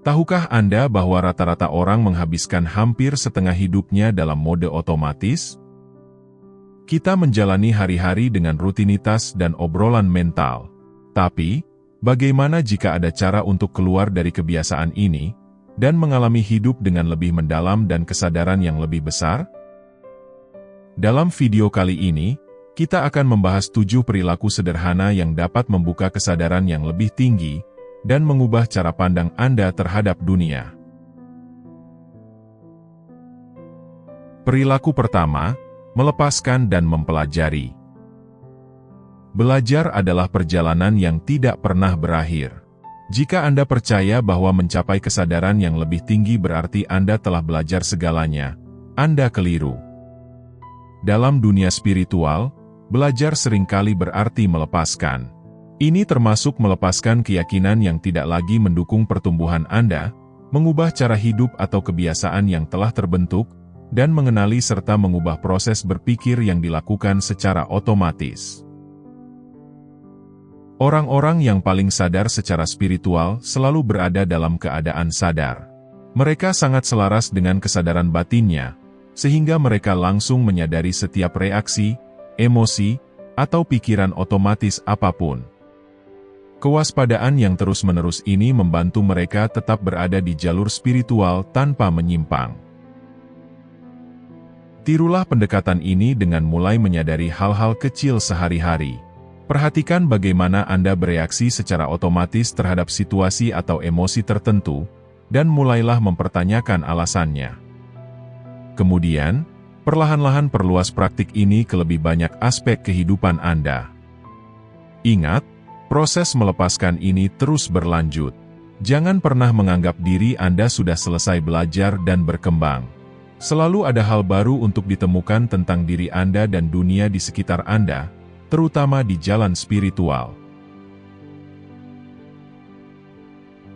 Tahukah Anda bahwa rata-rata orang menghabiskan hampir setengah hidupnya dalam mode otomatis? Kita menjalani hari-hari dengan rutinitas dan obrolan mental. Tapi, bagaimana jika ada cara untuk keluar dari kebiasaan ini, dan mengalami hidup dengan lebih mendalam dan kesadaran yang lebih besar? Dalam video kali ini, kita akan membahas 7 perilaku sederhana yang dapat membuka kesadaran yang lebih tinggi, dan mengubah cara pandang Anda terhadap dunia. Perilaku pertama, melepaskan dan mempelajari. Belajar adalah perjalanan yang tidak pernah berakhir. Jika Anda percaya bahwa mencapai kesadaran yang lebih tinggi berarti Anda telah belajar segalanya, Anda keliru. Dalam dunia spiritual, belajar seringkali berarti melepaskan. Ini termasuk melepaskan keyakinan yang tidak lagi mendukung pertumbuhan Anda, mengubah cara hidup atau kebiasaan yang telah terbentuk, dan mengenali serta mengubah proses berpikir yang dilakukan secara otomatis. Orang-orang yang paling sadar secara spiritual selalu berada dalam keadaan sadar. Mereka sangat selaras dengan kesadaran batinnya, sehingga mereka langsung menyadari setiap reaksi, emosi, atau pikiran otomatis apapun. Kewaspadaan yang terus-menerus ini membantu mereka tetap berada di jalur spiritual tanpa menyimpang. Tirulah pendekatan ini dengan mulai menyadari hal-hal kecil sehari-hari. Perhatikan bagaimana Anda bereaksi secara otomatis terhadap situasi atau emosi tertentu, dan mulailah mempertanyakan alasannya. Kemudian, perlahan-lahan perluas praktik ini ke lebih banyak aspek kehidupan Anda. Ingat, proses melepaskan ini terus berlanjut. Jangan pernah menganggap diri Anda sudah selesai belajar dan berkembang. Selalu ada hal baru untuk ditemukan tentang diri Anda dan dunia di sekitar Anda, terutama di jalan spiritual.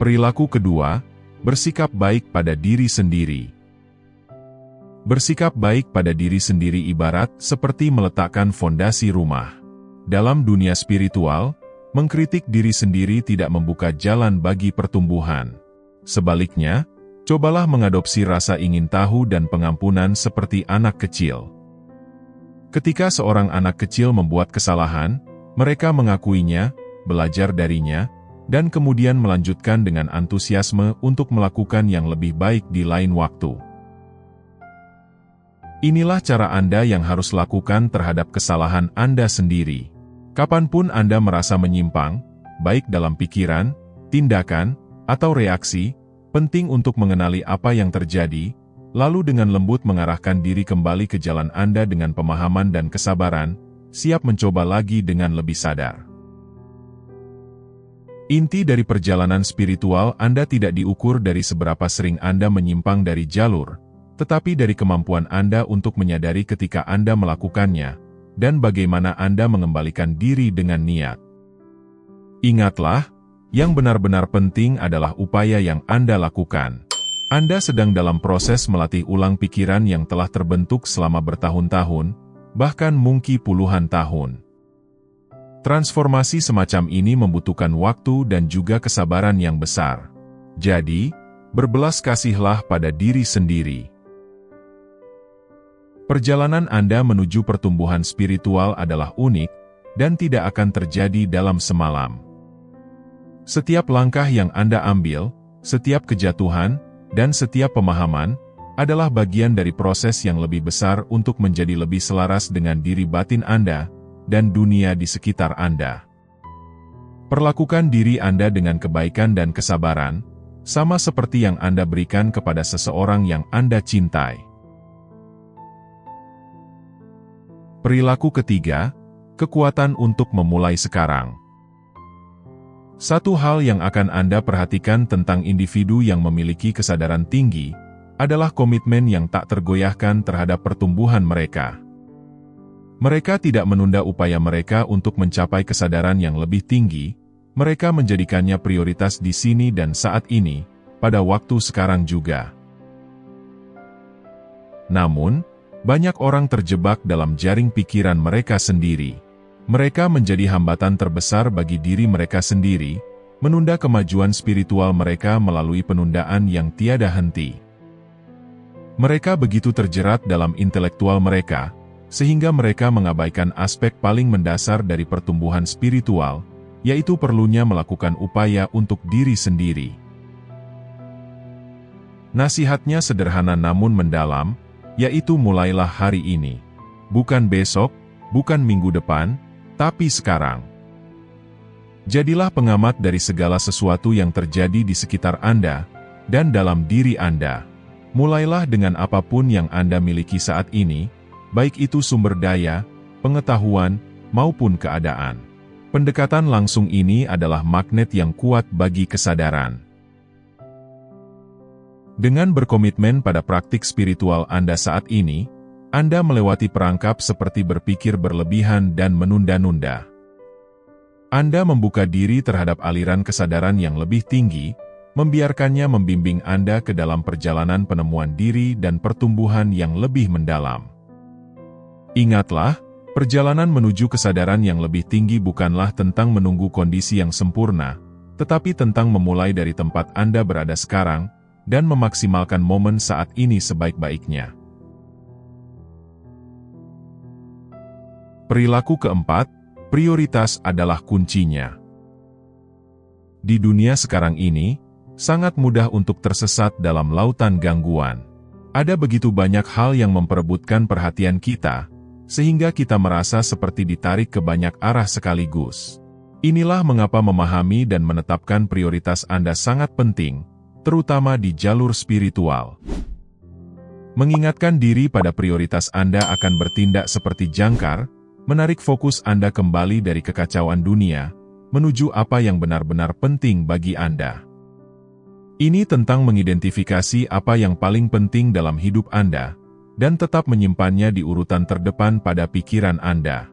Perilaku kedua, bersikap baik pada diri sendiri. Bersikap baik pada diri sendiri ibarat seperti meletakkan fondasi rumah. Dalam dunia spiritual, mengkritik diri sendiri tidak membuka jalan bagi pertumbuhan. Sebaliknya, cobalah mengadopsi rasa ingin tahu dan pengampunan seperti anak kecil. Ketika seorang anak kecil membuat kesalahan, mereka mengakuinya, belajar darinya, dan kemudian melanjutkan dengan antusiasme untuk melakukan yang lebih baik di lain waktu. Inilah cara Anda yang harus lakukan terhadap kesalahan Anda sendiri. Kapanpun Anda merasa menyimpang, baik dalam pikiran, tindakan, atau reaksi, penting untuk mengenali apa yang terjadi, lalu dengan lembut mengarahkan diri kembali ke jalan Anda dengan pemahaman dan kesabaran, siap mencoba lagi dengan lebih sadar. Inti dari perjalanan spiritual Anda tidak diukur dari seberapa sering Anda menyimpang dari jalur, tetapi dari kemampuan Anda untuk menyadari ketika Anda melakukannya, dan bagaimana Anda mengembalikan diri dengan niat. Ingatlah, yang benar-benar penting adalah upaya yang Anda lakukan. Anda sedang dalam proses melatih ulang pikiran yang telah terbentuk selama bertahun-tahun, bahkan mungkin puluhan tahun. Transformasi semacam ini membutuhkan waktu dan juga kesabaran yang besar. Jadi, berbelas kasihlah pada diri sendiri. Perjalanan Anda menuju pertumbuhan spiritual adalah unik, dan tidak akan terjadi dalam semalam. Setiap langkah yang Anda ambil, setiap kejatuhan, dan setiap pemahaman, adalah bagian dari proses yang lebih besar untuk menjadi lebih selaras dengan diri batin Anda, dan dunia di sekitar Anda. Perlakukan diri Anda dengan kebaikan dan kesabaran, sama seperti yang Anda berikan kepada seseorang yang Anda cintai. Perilaku ketiga, kekuatan untuk memulai sekarang. Satu hal yang akan Anda perhatikan tentang individu yang memiliki kesadaran tinggi, adalah komitmen yang tak tergoyahkan terhadap pertumbuhan mereka. Mereka tidak menunda upaya mereka untuk mencapai kesadaran yang lebih tinggi, mereka menjadikannya prioritas di sini dan saat ini, pada waktu sekarang juga. Namun, banyak orang terjebak dalam jaring pikiran mereka sendiri. Mereka menjadi hambatan terbesar bagi diri mereka sendiri, menunda kemajuan spiritual mereka melalui penundaan yang tiada henti. Mereka begitu terjerat dalam intelektual mereka, sehingga mereka mengabaikan aspek paling mendasar dari pertumbuhan spiritual, yaitu perlunya melakukan upaya untuk diri sendiri. Nasihatnya sederhana namun mendalam, yaitu mulailah hari ini. Bukan besok, bukan minggu depan, tapi sekarang. Jadilah pengamat dari segala sesuatu yang terjadi di sekitar Anda, dan dalam diri Anda. Mulailah dengan apapun yang Anda miliki saat ini, baik itu sumber daya, pengetahuan, maupun keadaan. Pendekatan langsung ini adalah magnet yang kuat bagi kesadaran. Dengan berkomitmen pada praktik spiritual Anda saat ini, Anda melewati perangkap seperti berpikir berlebihan dan menunda-nunda. Anda membuka diri terhadap aliran kesadaran yang lebih tinggi, membiarkannya membimbing Anda ke dalam perjalanan penemuan diri dan pertumbuhan yang lebih mendalam. Ingatlah, perjalanan menuju kesadaran yang lebih tinggi bukanlah tentang menunggu kondisi yang sempurna, tetapi tentang memulai dari tempat Anda berada sekarang, dan memaksimalkan momen saat ini sebaik-baiknya. Perilaku keempat, prioritas adalah kuncinya. Di dunia sekarang ini, sangat mudah untuk tersesat dalam lautan gangguan. Ada begitu banyak hal yang memperebutkan perhatian kita, sehingga kita merasa seperti ditarik ke banyak arah sekaligus. Inilah mengapa memahami dan menetapkan prioritas Anda sangat penting, terutama di jalur spiritual. Mengingatkan diri pada prioritas Anda akan bertindak seperti jangkar, menarik fokus Anda kembali dari kekacauan dunia, menuju apa yang benar-benar penting bagi Anda. Ini tentang mengidentifikasi apa yang paling penting dalam hidup Anda, dan tetap menyimpannya di urutan terdepan pada pikiran Anda.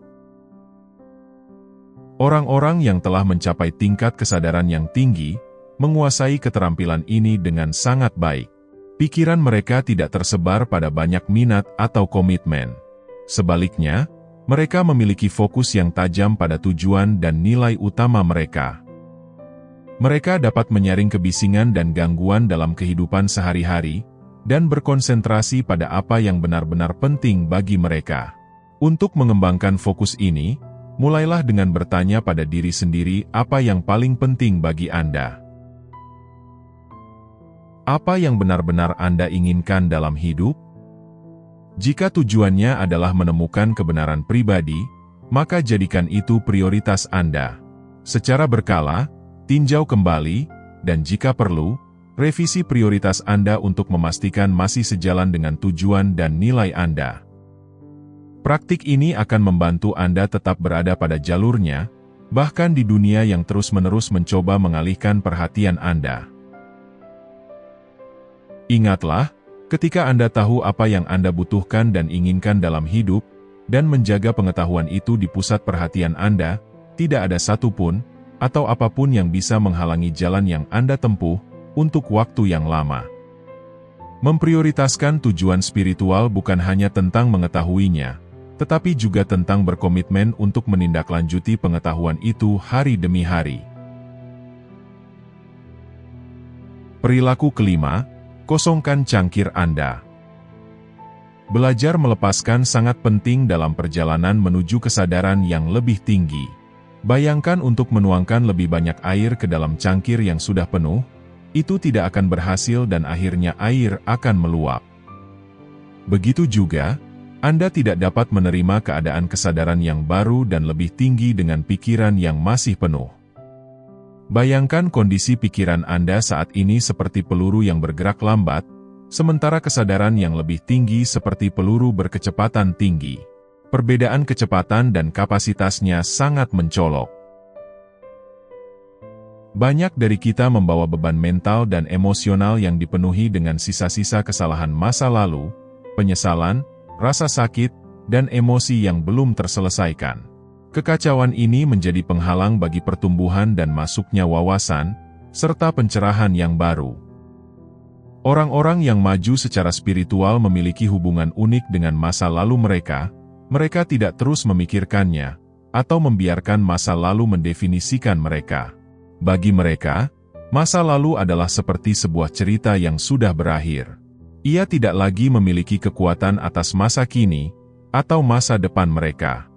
Orang-orang yang telah mencapai tingkat kesadaran yang tinggi, menguasai keterampilan ini dengan sangat baik. Pikiran mereka tidak tersebar pada banyak minat atau komitmen. Sebaliknya, mereka memiliki fokus yang tajam pada tujuan dan nilai utama mereka. Mereka dapat menyaring kebisingan dan gangguan dalam kehidupan sehari-hari, dan berkonsentrasi pada apa yang benar-benar penting bagi mereka. Untuk mengembangkan fokus ini, mulailah dengan bertanya pada diri sendiri apa yang paling penting bagi Anda. Apa yang benar-benar Anda inginkan dalam hidup? Jika tujuannya adalah menemukan kebenaran pribadi, maka jadikan itu prioritas Anda. Secara berkala, tinjau kembali, dan jika perlu, revisi prioritas Anda untuk memastikan masih sejalan dengan tujuan dan nilai Anda. Praktik ini akan membantu Anda tetap berada pada jalurnya, bahkan di dunia yang terus-menerus mencoba mengalihkan perhatian Anda. Ingatlah, ketika Anda tahu apa yang Anda butuhkan dan inginkan dalam hidup, dan menjaga pengetahuan itu di pusat perhatian Anda, tidak ada satupun, atau apapun yang bisa menghalangi jalan yang Anda tempuh, untuk waktu yang lama. Memprioritaskan tujuan spiritual bukan hanya tentang mengetahuinya, tetapi juga tentang berkomitmen untuk menindaklanjuti pengetahuan itu hari demi hari. Perilaku kelima, kosongkan cangkir Anda. Belajar melepaskan sangat penting dalam perjalanan menuju kesadaran yang lebih tinggi. Bayangkan untuk menuangkan lebih banyak air ke dalam cangkir yang sudah penuh, itu tidak akan berhasil dan akhirnya air akan meluap. Begitu juga, Anda tidak dapat menerima keadaan kesadaran yang baru dan lebih tinggi dengan pikiran yang masih penuh. Bayangkan kondisi pikiran Anda saat ini seperti peluru yang bergerak lambat, sementara kesadaran yang lebih tinggi seperti peluru berkecepatan tinggi. Perbedaan kecepatan dan kapasitasnya sangat mencolok. Banyak dari kita membawa beban mental dan emosional yang dipenuhi dengan sisa-sisa kesalahan masa lalu, penyesalan, rasa sakit, dan emosi yang belum terselesaikan. Kekacauan ini menjadi penghalang bagi pertumbuhan dan masuknya wawasan, serta pencerahan yang baru. Orang-orang yang maju secara spiritual memiliki hubungan unik dengan masa lalu mereka tidak terus memikirkannya, atau membiarkan masa lalu mendefinisikan mereka. Bagi mereka, masa lalu adalah seperti sebuah cerita yang sudah berakhir. Ia tidak lagi memiliki kekuatan atas masa kini atau masa depan mereka.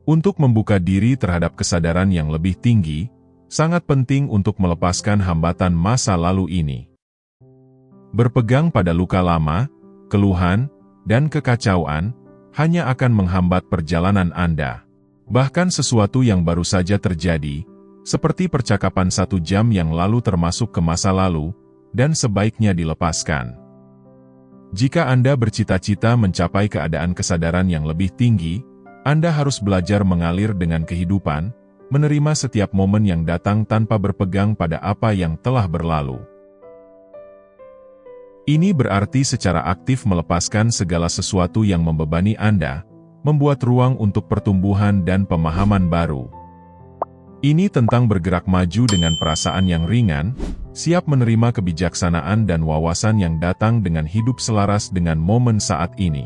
Untuk membuka diri terhadap kesadaran yang lebih tinggi, sangat penting untuk melepaskan hambatan masa lalu ini. Berpegang pada luka lama, keluhan, dan kekacauan, hanya akan menghambat perjalanan Anda. Bahkan sesuatu yang baru saja terjadi, seperti percakapan 1 jam yang lalu termasuk ke masa lalu, dan sebaiknya dilepaskan. Jika Anda bercita-cita mencapai keadaan kesadaran yang lebih tinggi, Anda harus belajar mengalir dengan kehidupan, menerima setiap momen yang datang tanpa berpegang pada apa yang telah berlalu. Ini berarti secara aktif melepaskan segala sesuatu yang membebani Anda, membuat ruang untuk pertumbuhan dan pemahaman baru. Ini tentang bergerak maju dengan perasaan yang ringan, siap menerima kebijaksanaan dan wawasan yang datang dengan hidup selaras dengan momen saat ini.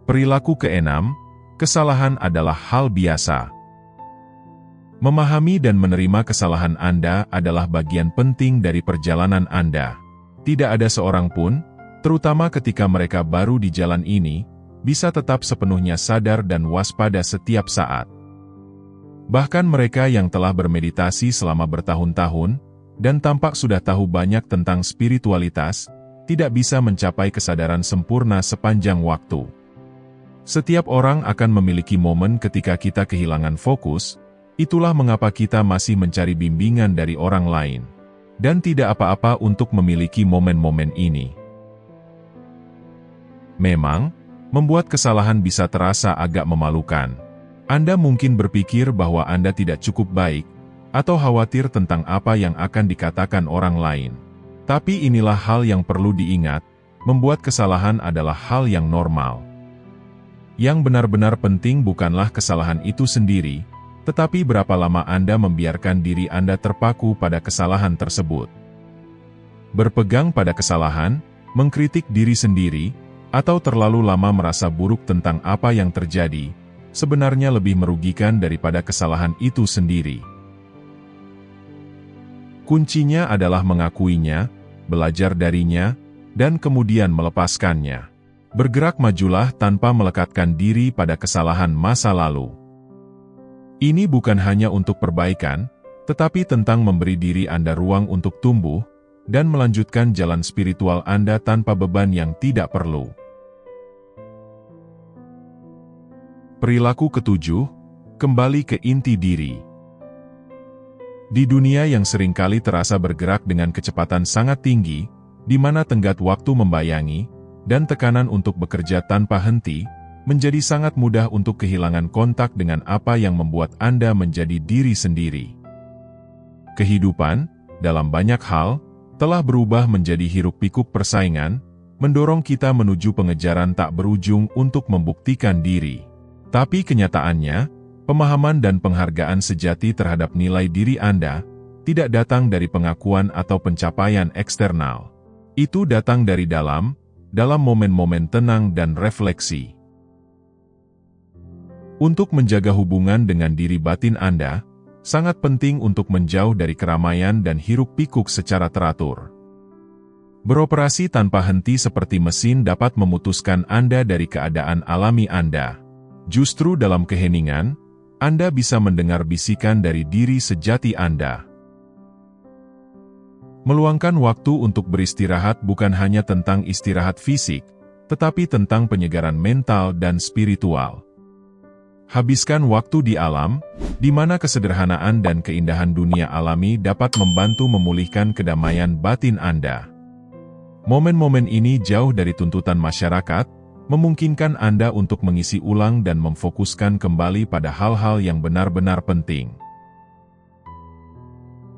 Perilaku keenam, kesalahan adalah hal biasa. Memahami dan menerima kesalahan Anda adalah bagian penting dari perjalanan Anda. Tidak ada seorang pun, terutama ketika mereka baru di jalan ini, bisa tetap sepenuhnya sadar dan waspada setiap saat. Bahkan mereka yang telah bermeditasi selama bertahun-tahun, dan tampak sudah tahu banyak tentang spiritualitas, tidak bisa mencapai kesadaran sempurna sepanjang waktu. Setiap orang akan memiliki momen ketika kita kehilangan fokus, itulah mengapa kita masih mencari bimbingan dari orang lain. Dan tidak apa-apa untuk memiliki momen-momen ini. Memang, membuat kesalahan bisa terasa agak memalukan. Anda mungkin berpikir bahwa Anda tidak cukup baik, atau khawatir tentang apa yang akan dikatakan orang lain. Tapi inilah hal yang perlu diingat, membuat kesalahan adalah hal yang normal. Yang benar-benar penting bukanlah kesalahan itu sendiri, tetapi berapa lama Anda membiarkan diri Anda terpaku pada kesalahan tersebut. Berpegang pada kesalahan, mengkritik diri sendiri, atau terlalu lama merasa buruk tentang apa yang terjadi, sebenarnya lebih merugikan daripada kesalahan itu sendiri. Kuncinya adalah mengakuinya, belajar darinya, dan kemudian melepaskannya. Bergerak majulah tanpa melekatkan diri pada kesalahan masa lalu. Ini bukan hanya untuk perbaikan, tetapi tentang memberi diri Anda ruang untuk tumbuh, dan melanjutkan jalan spiritual Anda tanpa beban yang tidak perlu. Perilaku ketujuh, kembali ke inti diri. Di dunia yang seringkali terasa bergerak dengan kecepatan sangat tinggi, di mana tenggat waktu membayangi, dan tekanan untuk bekerja tanpa henti, menjadi sangat mudah untuk kehilangan kontak dengan apa yang membuat Anda menjadi diri sendiri. Kehidupan, dalam banyak hal, telah berubah menjadi hiruk-pikuk persaingan, mendorong kita menuju pengejaran tak berujung untuk membuktikan diri. Tapi kenyataannya, pemahaman dan penghargaan sejati terhadap nilai diri Anda, tidak datang dari pengakuan atau pencapaian eksternal. Itu datang dari dalam momen-momen tenang dan refleksi. Untuk menjaga hubungan dengan diri batin Anda, sangat penting untuk menjauh dari keramaian dan hiruk-pikuk secara teratur. Beroperasi tanpa henti seperti mesin dapat memutuskan Anda dari keadaan alami Anda. Justru dalam keheningan, Anda bisa mendengar bisikan dari diri sejati Anda. Meluangkan waktu untuk beristirahat bukan hanya tentang istirahat fisik, tetapi tentang penyegaran mental dan spiritual. Habiskan waktu di alam, di mana kesederhanaan dan keindahan dunia alami dapat membantu memulihkan kedamaian batin Anda. Momen-momen ini jauh dari tuntutan masyarakat, memungkinkan Anda untuk mengisi ulang dan memfokuskan kembali pada hal-hal yang benar-benar penting.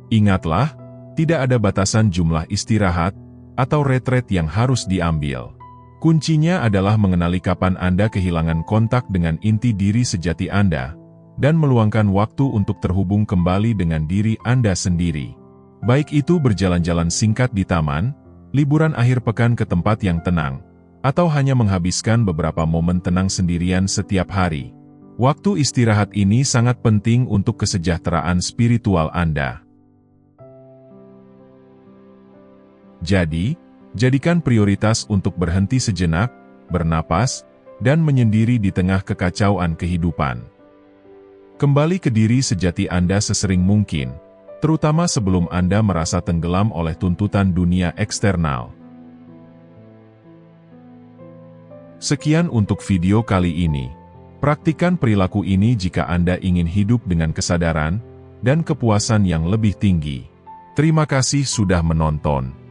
Ingatlah, tidak ada batasan jumlah istirahat atau retret yang harus diambil. Kuncinya adalah mengenali kapan Anda kehilangan kontak dengan inti diri sejati Anda, dan meluangkan waktu untuk terhubung kembali dengan diri Anda sendiri. Baik itu berjalan-jalan singkat di taman, liburan akhir pekan ke tempat yang tenang, atau hanya menghabiskan beberapa momen tenang sendirian setiap hari. Waktu istirahat ini sangat penting untuk kesejahteraan spiritual Anda. Jadi, jadikan prioritas untuk berhenti sejenak, bernapas, dan menyendiri di tengah kekacauan kehidupan. Kembali ke diri sejati Anda sesering mungkin, terutama sebelum Anda merasa tenggelam oleh tuntutan dunia eksternal. Sekian untuk video kali ini. Praktikan perilaku ini jika Anda ingin hidup dengan kesadaran dan kepuasan yang lebih tinggi. Terima kasih sudah menonton.